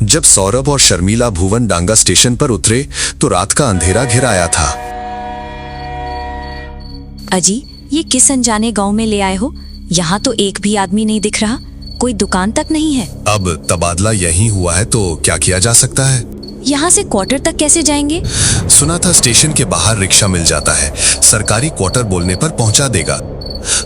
जब सौरभ और शर्मिला भुवन डांगा स्टेशन पर उतरे तो रात का अंधेरा घिर आया था। अजी, ये किस अनजाने गांव में ले आए हो? यहाँ तो एक भी आदमी नहीं दिख रहा, कोई दुकान तक नहीं है। अब तबादला यहीं हुआ है तो क्या किया जा सकता है? यहाँ से क्वार्टर तक कैसे जाएंगे? सुना था स्टेशन के बाहर रिक्शा मिल जाता है, सरकारी क्वार्टर बोलने पर पहुंचा देगा।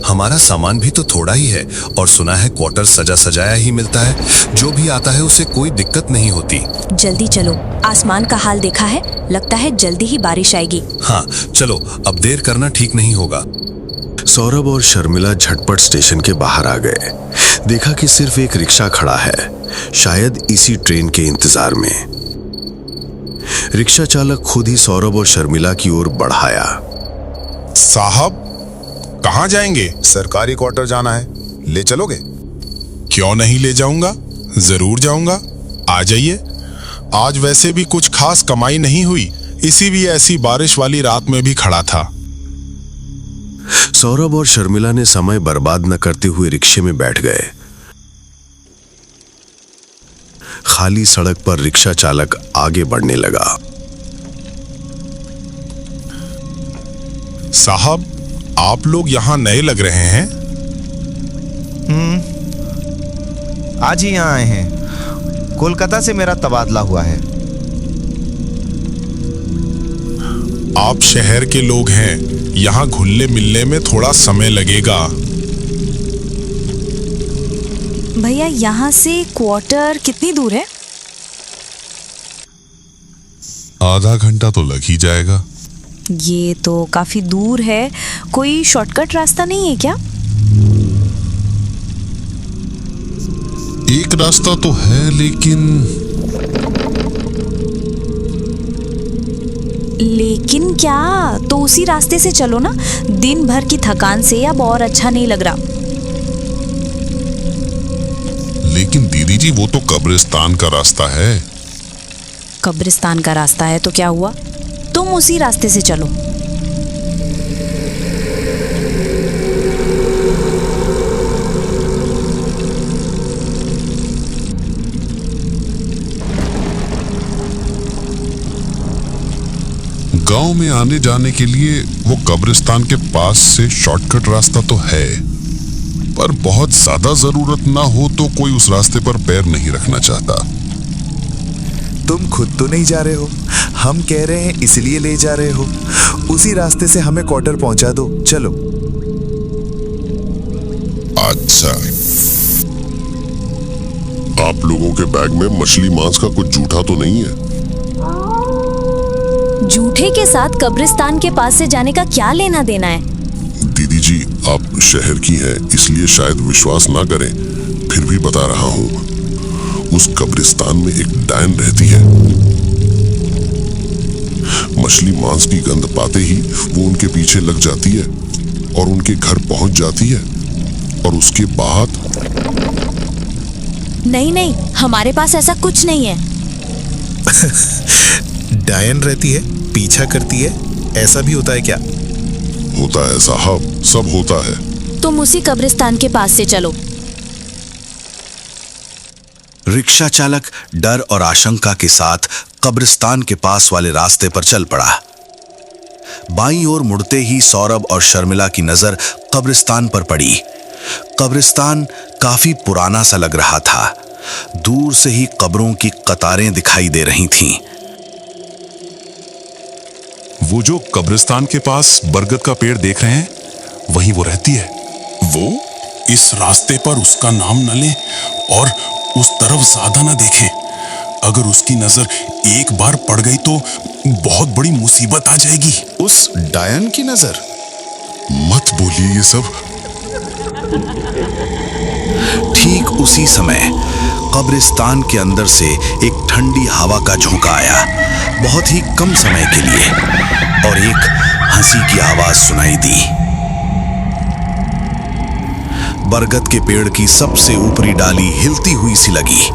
हमारा सामान भी तो थोड़ा ही है और सुना है क्वार्टर सजा सजाया ही मिलता है, जो भी आता है उसे कोई दिक्कत नहीं होती। जल्दी चलो, आसमान का हाल देखा है, लगता है जल्दी ही बारिश आएगी। हाँ चलो, अब देर करना ठीक नहीं होगा। सौरभ और शर्मिला झटपट स्टेशन के बाहर आ गए। देखा कि सिर्फ एक रिक्शा खड़ा है, शायद इसी ट्रेन के इंतजार में। रिक्शा चालक खुद ही सौरभ और शर्मिला की ओर बढ़ाया। साहब, कहाँ जाएंगे? सरकारी क्वार्टर जाना है, ले चलोगे? क्यों नहीं ले जाऊंगा, जरूर जाऊंगा। आ जाइए। आज वैसे भी कुछ खास कमाई नहीं हुई, इसी भी ऐसी बारिश वाली रात में भी खड़ा था। सौरभ और शर्मिला ने समय बर्बाद न करते हुए रिक्शे में बैठ गए। खाली सड़क पर रिक्शा चालक आगे बढ़ने लगा। साहब, आप लोग यहाँ नए लग रहे हैं। आज ही यहाँ आए हैं। कोलकाता से मेरा तबादला हुआ है। आप शहर के लोग हैं, यहाँ घुलने मिलने में थोड़ा समय लगेगा। भैया, यहाँ से क्वार्टर कितनी दूर है? आधा घंटा तो लग ही जाएगा। ये तो काफी दूर है, कोई शॉर्टकट रास्ता नहीं है क्या? एक रास्ता तो है, लेकिन क्या? तो उसी रास्ते से चलो ना, दिन भर की थकान से अब और अच्छा नहीं लग रहा। लेकिन दीदी जी, वो तो कब्रिस्तान का रास्ता है। कब्रिस्तान का रास्ता है तो क्या हुआ, तुम उसी रास्ते से चलो। गांव में आने जाने के लिए वो कब्रिस्तान के पास से शॉर्टकट रास्ता तो है, पर बहुत ज्यादा जरूरत ना हो तो कोई उस रास्ते पर पैर नहीं रखना चाहता। तुम खुद तो नहीं जा रहे हो, हम कह रहे हैं इसलिए ले जा रहे हो। उसी रास्ते से हमें क्वार्टर पहुंचा दो, चलो। अच्छा, आप लोगों के बैग में मछली मांस का कुछ जूठा तो नहीं है? जूठे के साथ कब्रिस्तान के पास से जाने का क्या लेना देना है? दीदी जी, आप शहर की हैं, इसलिए शायद विश्वास ना करें, फिर भी बता रहा हूँ। उस कब्रिस्तान में एक डायन रहती है। मछली मांस की गंध पाते ही वो उनके पीछे लग जाती है और उनके घर पहुंच जाती है, और उसके बाद नहीं, हमारे पास ऐसा कुछ नहीं है। डायन रहती है, पीछा करती है, ऐसा भी होता है क्या? होता है साहब, सब होता है। तुम उसी कब्रिस्तान के पास से चलो। रिक्शा चालक डर और आशंका के साथ कब्रिस्तान के पास वाले रास्ते पर चल पड़ा। बाईं ओर मुड़ते ही सौरभ और शर्मिला की नजर कब्रिस्तान पर पड़ी। कब्रिस्तान काफी पुराना सा लग रहा था। दूर से ही कब्रों की कतारें दिखाई दे रही थीं। वो जो कब्रिस्तान के पास बरगद का पेड़ देख रहे हैं, वहीं वो रहती है। वो इस रास्ते पर उसका नाम न लें और उस तरफ ज्यादा न देखें। अगर उसकी नजर एक बार पड़ गई तो बहुत बड़ी मुसीबत आ जाएगी। उस डायन की नजर? मत बोलिए ये सब। ठीक उसी समय कब्रिस्तान के अंदर से एक ठंडी हवा का झोंका आया, बहुत ही कम समय के लिए, और एक हंसी की आवाज सुनाई दी। बरगद के पेड़ की सबसे ऊपरी डाली हिलती हुई सी लगी।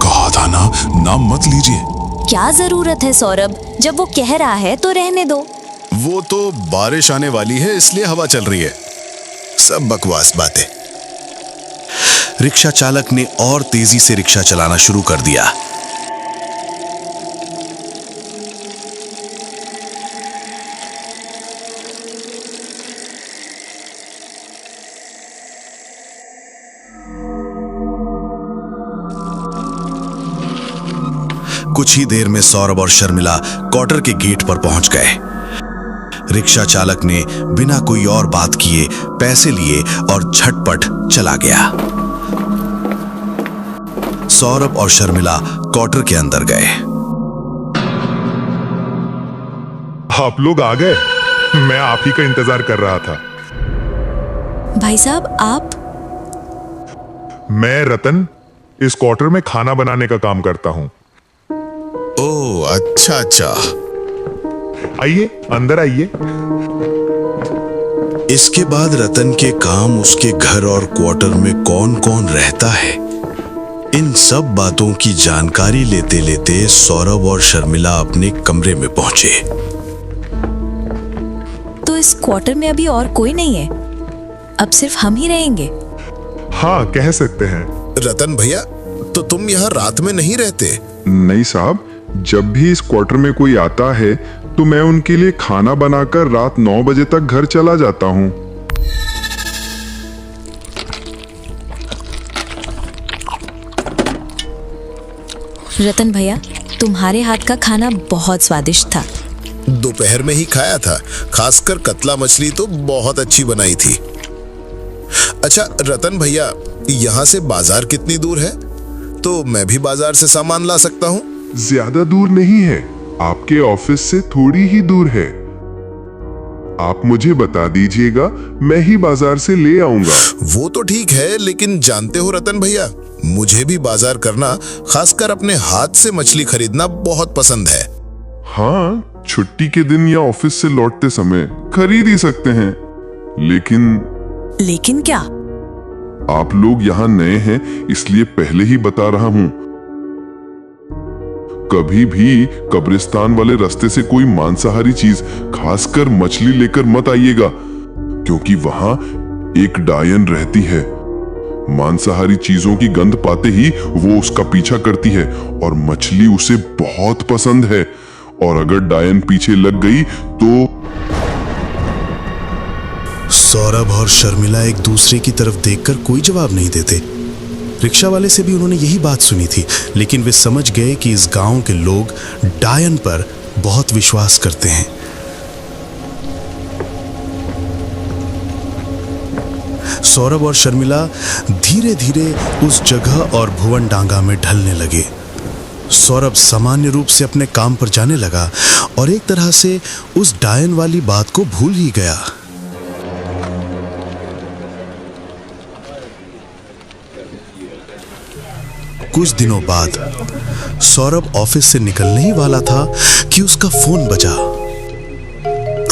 कहा था ना, नाम मत लीजिए। क्या जरूरत है सौरभ, जब वो कह रहा है तो रहने दो। वो तो बारिश आने वाली है इसलिए हवा चल रही है, सब बकवास बातें। रिक्शा चालक ने और तेजी से रिक्शा चलाना शुरू कर दिया। कुछ ही देर में सौरभ और शर्मिला क्वार्टर के गेट पर पहुंच गए। रिक्शा चालक ने बिना कोई और बात किए पैसे लिए और झटपट चला गया। सौरभ और शर्मिला क्वार्टर के अंदर गए। आप लोग आ गए? मैं आप ही का इंतजार कर रहा था। भाई साहब आप? मैं रतन इस क्वार्टर में खाना बनाने का काम करता हूं। ओह अच्छा अच्छा। आइए अंदर आइए। इसके बाद रतन के काम, उसके घर और क्वार्टर में कौन कौन रहता है, इन सब बातों की जानकारी लेते लेते सौरभ और शर्मिला अपने कमरे में पहुंचे। तो इस क्वार्टर में अभी और कोई नहीं है? अब सिर्फ हम ही रहेंगे? हाँ कह सकते हैं। रतन भैया, तो तुम यहाँ रात में नहीं रहते? नहीं साहब, जब भी इस क्वार्टर में कोई आता है तो मैं उनके लिए खाना बनाकर रात 9 बजे तक घर चला जाता हूँ। रतन भैया, तुम्हारे हाथ का खाना बहुत स्वादिष्ट था। दोपहर में ही खाया था, खासकर कतला मछली तो बहुत अच्छी बनाई थी। अच्छा रतन भैया, यहाँ से बाजार कितनी दूर है? तो मैं भी बाजार से सामान ला सकता हूँ? ज्यादा दूर नहीं है, आपके ऑफिस से थोड़ी ही दूर है। आप मुझे बता दीजिएगा, मैं ही बाजार से ले आऊंगा। वो तो ठीक है, लेकिन जानते हो रतन भैया, मुझे भी बाजार करना, खासकर अपने हाथ से मछली खरीदना बहुत पसंद है। हाँ, छुट्टी के दिन या ऑफिस से लौटते समय खरीद ही सकते हैं। लेकिन क्या? आप लोग यहाँ नए हैं इसलिए पहले ही बता रहा हूँ, कभी भी कब्रिस्तान वाले रास्ते से कोई मांसाहारी चीज, खासकर मछली लेकर मत आइएगा, क्योंकि वहां एक डायन रहती है। मांसाहारी चीजों की गंध पाते ही वो उसका पीछा करती है और मछली उसे बहुत पसंद है, और अगर डायन पीछे लग गई तो। सौरभ और शर्मिला एक दूसरे की तरफ देखकर कोई जवाब नहीं देते। रिक्शा वाले से भी उन्होंने यही बात सुनी थी, लेकिन वे समझ गए कि इस गांव के लोग डायन पर बहुत विश्वास करते हैं। सौरभ और शर्मिला धीरे धीरे उस जगह और भुवन डांगा में ढलने लगे। सौरभ सामान्य रूप से अपने काम पर जाने लगा और एक तरह से उस डायन वाली बात को भूल ही गया। कुछ दिनों बाद सौरभ ऑफिस से निकलने ही वाला था कि उसका फोन बजा।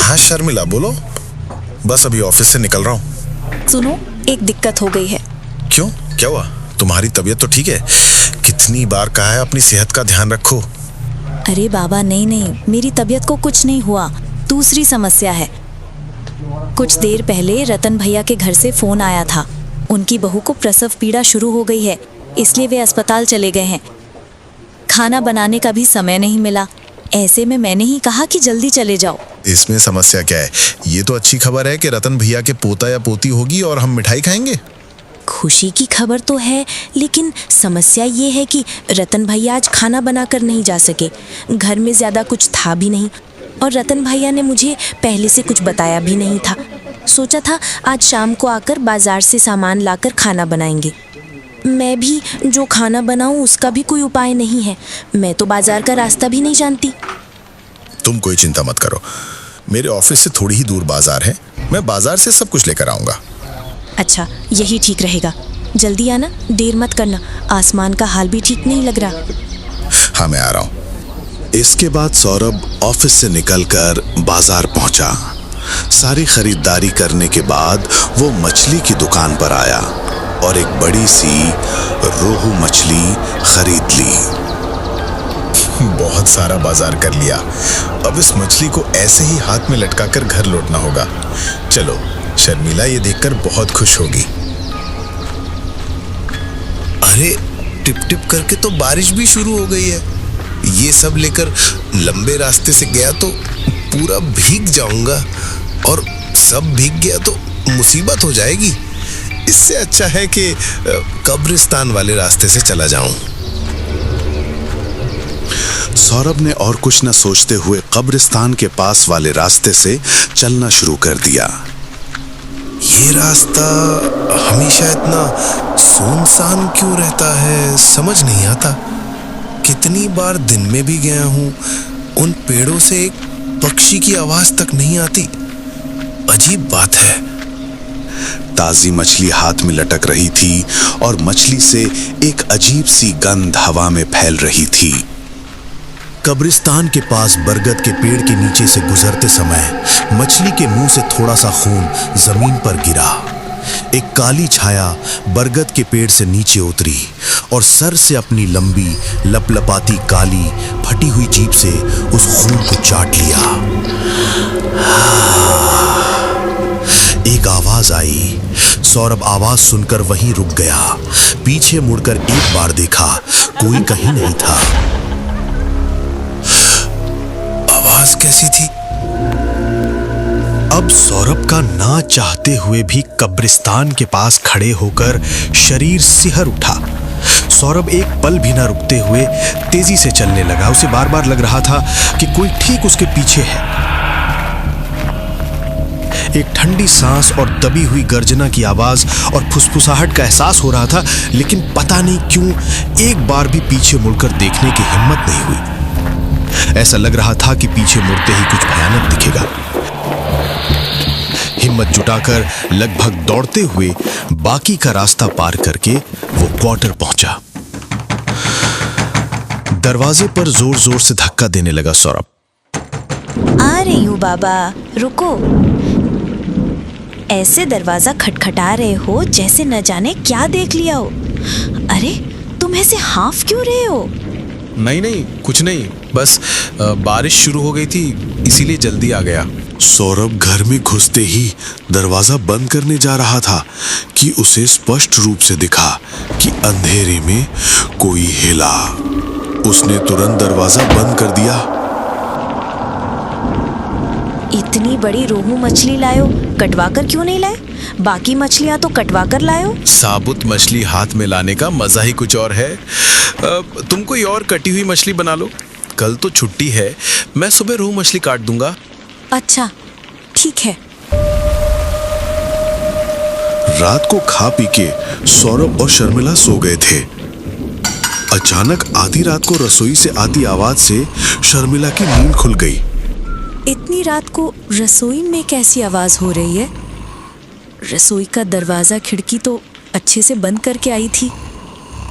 हाँ शर्मिला बोलो, बस अभी ऑफिस से निकल रहा हूँ। सुनो, एक दिक्कत हो गई है। क्यों, क्या हुआ? तुम्हारी तबीयत तो ठीक है? कितनी बार कहा है अपनी सेहत का ध्यान रखो। अरे बाबा नहीं, मेरी तबीयत को कुछ नहीं हुआ, दूसरी समस्या है। कुछ देर पहले रतन भैया के घर से फोन आया था। उनकी बहू को प्रसव पीड़ा शुरू हो गई है, इसलिए वे अस्पताल चले गए हैं। खाना बनाने का भी समय नहीं मिला। ऐसे में मैंने ही कहा कि जल्दी चले जाओ। इसमें समस्या क्या है? ये तो अच्छी खबर है कि रतन भैया के पोता या पोती होगी और हम मिठाई खाएंगे। खुशी की खबर तो है, लेकिन समस्या ये है कि रतन भैया आज खाना बनाकर नहीं जा सके। घर में ज़्यादा कुछ था भी नहीं और रतन भैया ने मुझे पहले से कुछ बताया भी नहीं था। सोचा था आज शाम को आकर बाजार से सामान लाकर खाना बनाएंगे। मैं भी जो खाना बनाऊं उसका भी कोई उपाय नहीं है। मैं तो बाजार का रास्ता भी नहीं जानती। तुम कोई चिंता मत करो, मेरे ऑफिस से थोड़ी ही दूर बाजार है, मैं बाजार से सब कुछ लेकर आऊंगा। अच्छा, यही ठीक रहेगा। जल्दी आना, देर मत करना, आसमान का हाल भी ठीक नहीं लग रहा। हाँ मैं आ रहा हूँ। इसके बाद सौरभ ऑफिस से निकलकर बाजार पहुंचा। सारी खरीदारी करने के बाद वो मछली की दुकान पर आया और एक बड़ी सी रोहू मछली खरीद ली। बहुत सारा बाजार कर लिया, अब इस मछली को ऐसे ही हाथ में लटकाकर घर लौटना होगा। चलो, शर्मिला ये देखकर बहुत खुश होगी। अरे टिप टिप करके तो बारिश भी शुरू हो गई है। ये सब लेकर लंबे रास्ते से गया तो पूरा भीग जाऊंगा, और सब भीग गया तो मुसीबत हो जाएगी। इससे अच्छा है कि कब्रिस्तान वाले रास्ते से चला जाऊं। सौरभ ने और कुछ न सोचते हुए कब्रिस्तान के पास वाले रास्ते से चलना शुरू कर दिया। ये रास्ता हमेशा इतना सुनसान क्यों रहता है, समझ नहीं आता। कितनी बार दिन में भी गया हूं, उन पेड़ों से एक पक्षी की आवाज तक नहीं आती। अजीब बात है। ताजी मछली हाथ में लटक रही थी और मछली से एक अजीब सी गंध हवा में फैल रही थी। कब्रिस्तान के पास बरगद के पेड़ के नीचे से गुजरते समय मछली के मुंह से थोड़ा सा खून जमीन पर गिरा। एक काली छाया बरगद के पेड़ से नीचे उतरी और सर से अपनी लंबी लपलपाती काली फटी हुई जीभ से उस खून को चाट लिया। एक आवाज आई। सौरभ आवाज सुनकर वहीं रुक गया। पीछे मुड़कर एक बार देखा, कोई कहीं नहीं था। आवाज कैसी थी? अब सौरभ का ना चाहते हुए भी कब्रिस्तान के पास खड़े होकर शरीर सिहर उठा। सौरभ एक पल भी ना रुकते हुए तेजी से चलने लगा। उसे बार बार लग रहा था कि कोई ठीक उसके पीछे है। एक ठंडी सांस और दबी हुई गर्जना की आवाज और फुसफुसाहट का एहसास हो रहा था, लेकिन पता नहीं क्यों एक बार भी पीछे मुड़कर देखने की हिम्मत नहीं हुई। ऐसा लग रहा था कि पीछे मुड़ते ही कुछ भयानक दिखेगा। हिम्मत जुटाकर लगभग दौड़ते हुए बाकी का रास्ता पार करके वो क्वार्टर पहुंचा। दरवाजे पर जोर जोर से धक्का देने लगा सौरभ। आ रही हूँ बाबा, रुको। ऐसे दरवाजा खटखटा रहे हो जैसे न जाने क्या देख लिया हो। अरे तुम ऐसे हाफ क्यों रहे हो? नहीं, कुछ नहीं, बस बारिश शुरू हो गई थी, इसीलिए जल्दी आ गया। सौरभ घर में घुसते ही दरवाजा बंद करने जा रहा था कि उसे स्पष्ट रूप से दिखा कि अंधेरे में कोई हिला। उसने तुरंत दरवाजा बंद कर दिया। इतनी बड़ी रोहू मछली लायो, कटवाकर क्यों नहीं लाए? बाकी मछलियां तो कटवाकर लायो। साबुत मछली हाथ में लाने का मजा ही कुछ और है। तुम कोई और कटी हुई मछली बना लो। कल तो छुट्टी है, मैं सुबह रोहू मछली काट दूंगा। अच्छा, ठीक है। रात को खा पी के सौरभ और शर्मिला सो गए थे। अचानक आधी रात को रसोई से आती आवाज से शर्मिला की नींद खुल गई। इतनी रात को रसोई में कैसी आवाज हो रही है? रसोई का दरवाजा खिड़की तो अच्छे से बंद करके आई थी,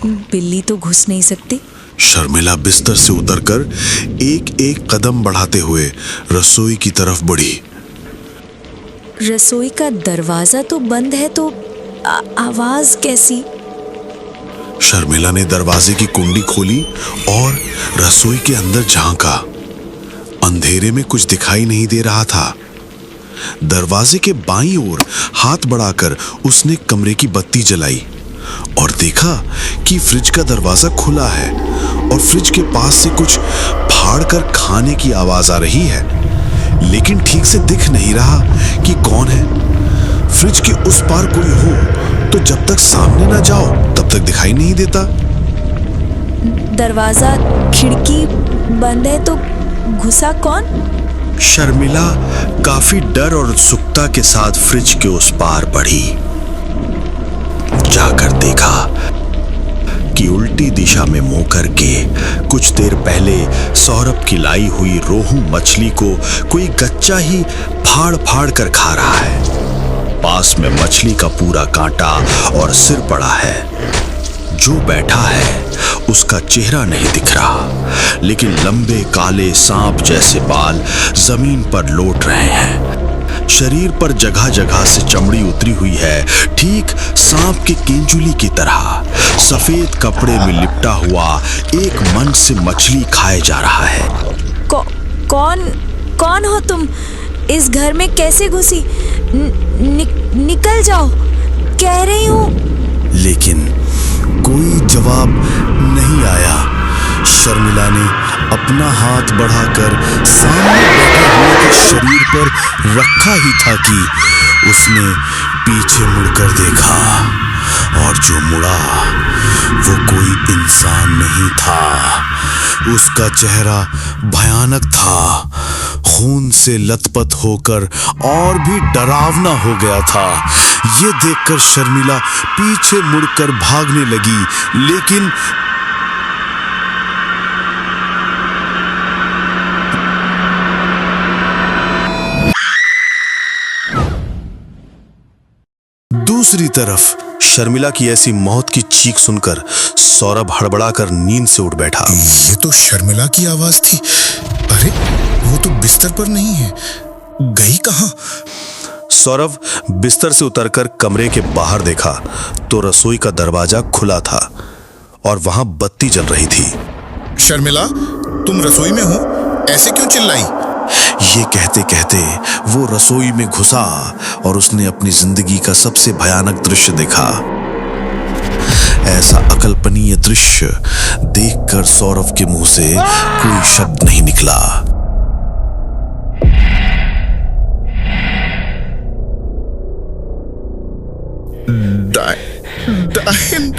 बिल्ली तो घुस नहीं सकती। शर्मिला बिस्तर से उतरकर एक एक कदम बढ़ाते हुए रसोई की तरफ बढ़ी। रसोई का दरवाजा तो बंद है, तो आवाज कैसी? शर्मिला ने दरवाजे की कुंडी खोली और रसोई के अंदर झांका। अंधेरे में कुछ दिखाई नहीं दे रहा था। दरवाजे के बाईं ओर हाथ बढ़ाकर उसने कमरे की बत्ती जलाई और देखा कि फ्रिज का दरवाजा खुला है और फ्रिज के पास से कुछ फाड़कर खाने की आवाज आ रही है, लेकिन ठीक से दिख नहीं रहा कि कौन है। फ्रिज के उस पार कोई हो तो जब तक सामने ना जाओ तब तक दिखाई नहीं देता। दरवाजा खिड़की बंद है तो घुसा कौन? शर्मिला काफी डर और उत्सुकता के साथ फ्रिज के उस पार बढ़ी। जाकर देखा कि उल्टी दिशा में मुंह करके कुछ देर पहले सौरभ की लाई हुई रोहू मछली को कोई गच्चा ही फाड़ फाड़ कर खा रहा है। पास में मछली का पूरा कांटा और सिर पड़ा है। जो बैठा है उसका चेहरा नहीं दिख रहा, लेकिन लंबे काले सांप जैसे बाल जमीन पर लौट रहे हैं। शरीर पर जगह जगह से चमड़ी उतरी हुई है, ठीक सांप के केंचुली की तरह। सफेद कपड़े में लिपटा हुआ एक मन से मछली खाए जा रहा है। कौन हो तुम? इस घर में कैसे घुसी? निकल जाओ, कह रही हूँ। लेकिन कोई जवाब नहीं आया। शर्मिला ने अपना हाथ बढ़ाकर सामने बैठे हुए के शरीर पर रखा ही था कि उसने पीछे मुड़कर देखा, और जो मुड़ा वो कोई इंसान नहीं था। उसका चेहरा भयानक था, खून से लथपथ होकर और भी डरावना हो गया था। ये देखकर शर्मिला पीछे मुड़कर भागने लगी, लेकिन दूसरी तरफ शर्मिला की ऐसी मौत की चीख सुनकर सौरभ हड़बड़ाकर नींद से उठ बैठा। ये तो शर्मिला की आवाज थी। अरे वो तो बिस्तर पर नहीं है, गई कहां? सौरभ बिस्तर से उतरकर कमरे के बाहर देखा तो रसोई का दरवाजा खुला था और वहां बत्ती जल रही थी। शर्मिला, तुम रसोई में हो, ऐसे क्यों चिल्लाई? ये कहते कहते वो रसोई में घुसा और उसने अपनी जिंदगी का सबसे भयानक दृश्य देखा। ऐसा अकल्पनीय दृश्य देखकर सौरभ के मुंह से कोई शब्द नहीं निकला। डायन